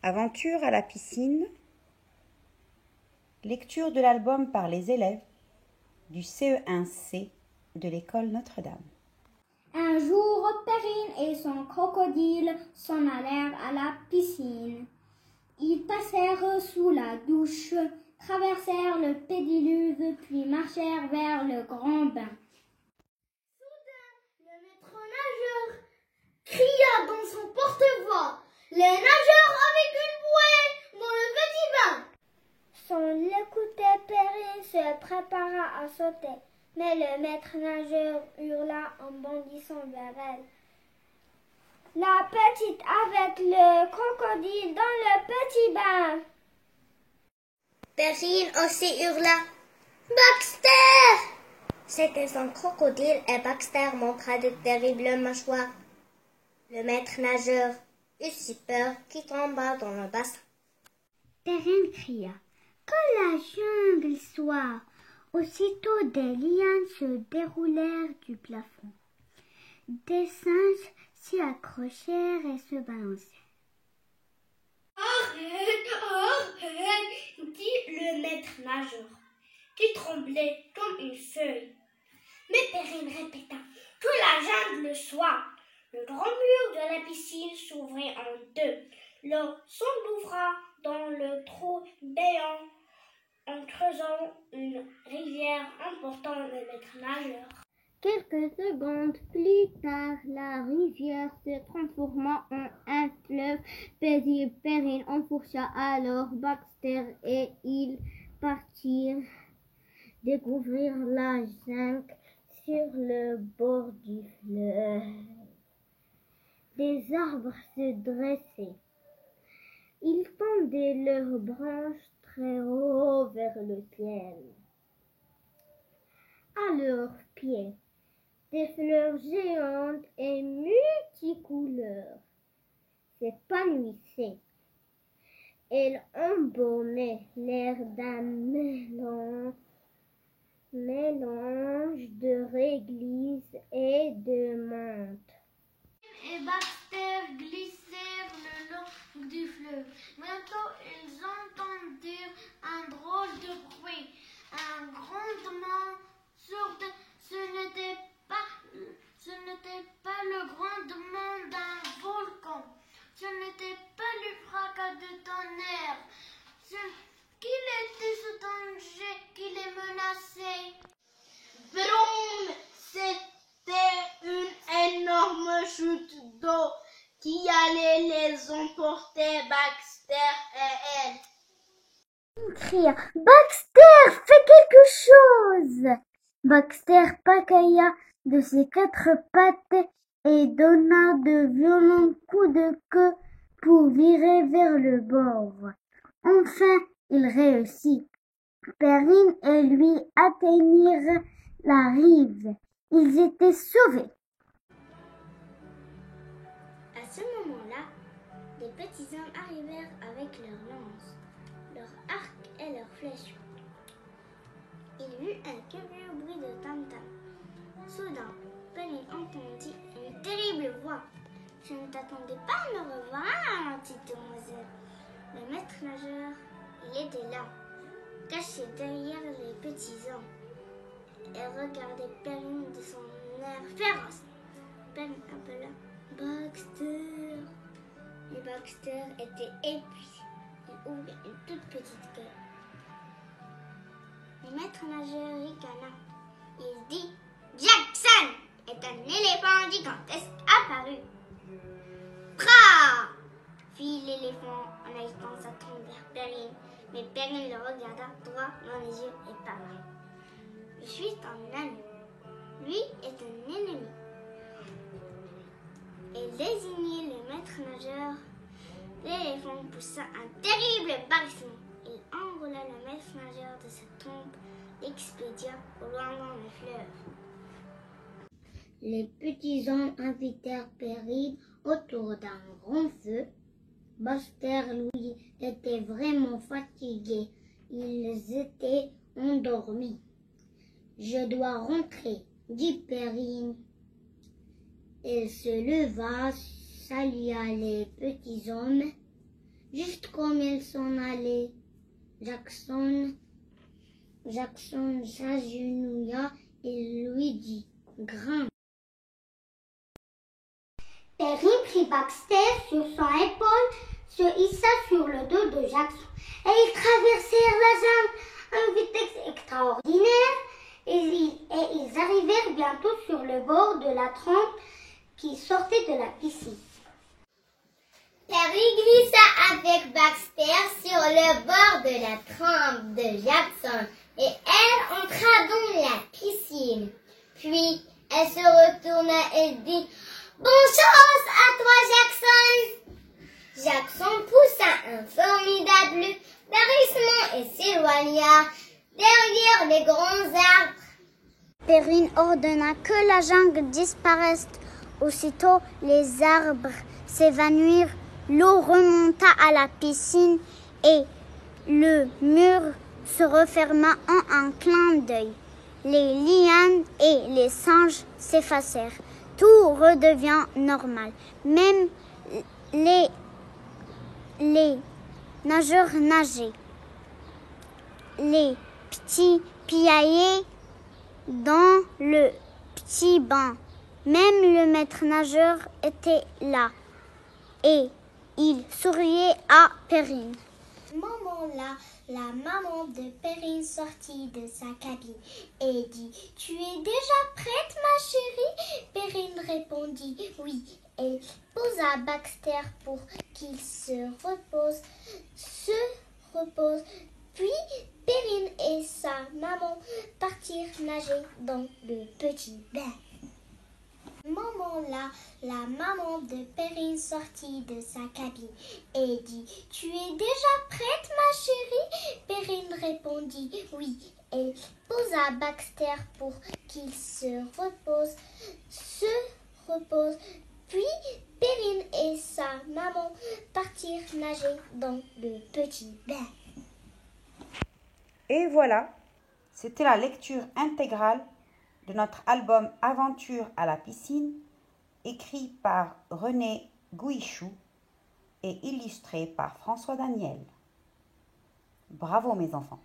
Aventure à la piscine. Lecture de l'album par les élèves du CE1C de l'école Notre-Dame. Un jour, Perrine et son crocodile s'en allèrent à la piscine. Ils passèrent sous la douche, traversèrent le pédiluve, puis marchèrent vers le grand bain. Soudain, le maître nageur cria dans son porte-voix: « Les nageurs avec une bouée dans le petit bain !» Sans l'écouter, Perrine se prépara à sauter, mais le maître nageur hurla en bondissant vers elle. La petite avec le crocodile dans le petit bain. Perrine aussi hurla: « Baxter !» C'était son crocodile et Baxter montra de terribles mâchoires. Le maître nageur eut si peur qu'il tomba dans le bassin. Perrine cria: « Que la jungle soit !» Aussitôt des lianes se déroulèrent du plafond. Des singes s'y accrochèrent et se balancèrent. « Arrête, arrête !» dit le maître nageur, qui tremblait comme une feuille. Mais Perrine répéta: « Que la jungle soit !» Le grand mur de la piscine s'ouvrit en deux. L'eau s'engouffra dans le trou béant en creusant une rivière, emportant le maître nageur. Quelques secondes plus tard, la rivière se transforma en un fleuve paisible. Perrine enfourcha alors Baxter et ils partirent découvrir la jungle sur le bord du fleuve. Des arbres se dressaient. Ils tendaient leurs branches très haut vers le ciel. À leurs pieds, des fleurs géantes et multicouleurs s'épanouissaient. Elles embaumaient l'air d'un mélange de réglisse et de menthe. Et Baxter glissèrent le long du fleuve. Bientôt, ils entendirent un drôle de bruit, un grondement sourd. Ce n'était pas le grondement d'un volcan, ce n'était pas le fracas de tonnerre, qu'il était ce danger qui les menaçait. Vroom! C'était une énorme chute d'eau qui allait les emporter, Baxter et elle. Cria: « Baxter, fais quelque chose !» Baxter pagailla de ses quatre pattes et donna de violents coups de queue pour virer vers le bord. Enfin, il réussit. Perrine et lui atteignirent la rive. Ils étaient sauvés. À ce moment-là, des petits hommes arrivèrent avec leurs lances, leurs arcs et leurs flèches. Il y eut un curieux bruit de tam-tam. Soudain, Perrine entendit une terrible voix. « Je ne t'attendais pas à me revoir, ma petite demoiselle. » Le maître nageur, il était là, caché derrière les petits hommes. Elle regardait Perrine de son air féroce. Perrine appela: « Baxter !» Mais Baxter était épuisé. Il ouvrit une toute petite gueule. Le maître nageur ricana. Il dit: « Jackson est un éléphant gigantesque apparu. » « Pra !» fit l'éléphant en agitant sa trompe vers Perrine. Mais Perrine le regarda droit dans les yeux et parla: « Je suis un ami. Lui est un ennemi. » Et désignait le maître nageur. L'éléphant poussa un terrible barrissement. Il enroula le maître nageur de sa trompe, l'expédia au loin dans le fleuve. Les petits hommes invitèrent Perrine autour d'un grand feu. Baxter, lui, était vraiment fatigué. Ils étaient endormis. « Je dois rentrer, » dit Perrine. Elle se leva, salua les petits hommes, Juste comme ils s'en allaient, Jackson s'agenouilla et lui dit « Grimpe ». Perrine prit Baxter sur son épaule, se hissa sur le dos de Jackson et ils traversèrent la jungle à une vitesse extraordinaire et ils arrivèrent bientôt sur le bord de la trempe qui sortait de la piscine. Perry glissa avec Baxter sur le bord de la trempe de Jackson et elle entra dans la piscine. Puis elle se retourna et dit « Bonne chance à toi, Jackson !» Jackson poussa un formidable barrissement et s'éloigna derrière les grands arbres. Perrine ordonna que la jungle disparaisse. Aussitôt, les arbres s'évanouirent, l'eau remonta à la piscine et le mur se referma en un clin d'œil. Les lianes et les singes s'effacèrent. Tout redevient normal. Même les nageurs nageaient. Les petits piaillaient dans le petit bain. Même le maître nageur était là et il souriait à Perrine. Moment-là, la maman de Perrine sortit de sa cabine et dit « Tu es déjà prête, ma chérie ?» Perrine répondit « Oui ». Elle posa Baxter pour qu'il se repose. Puis Perrine et sa maman partirent nager dans le petit bain. Moment-là, la maman de Perrine sortit de sa cabine et dit « Tu es déjà prête, ma chérie ?» Perrine répondit « Oui ». Elle posa Baxter pour qu'il se repose. Puis Perrine et sa maman partirent nager dans le petit bain. Et voilà, c'était la lecture intégrale de notre album Aventure à la piscine, écrit par René Gouichou et illustré par François Daniel. Bravo mes enfants!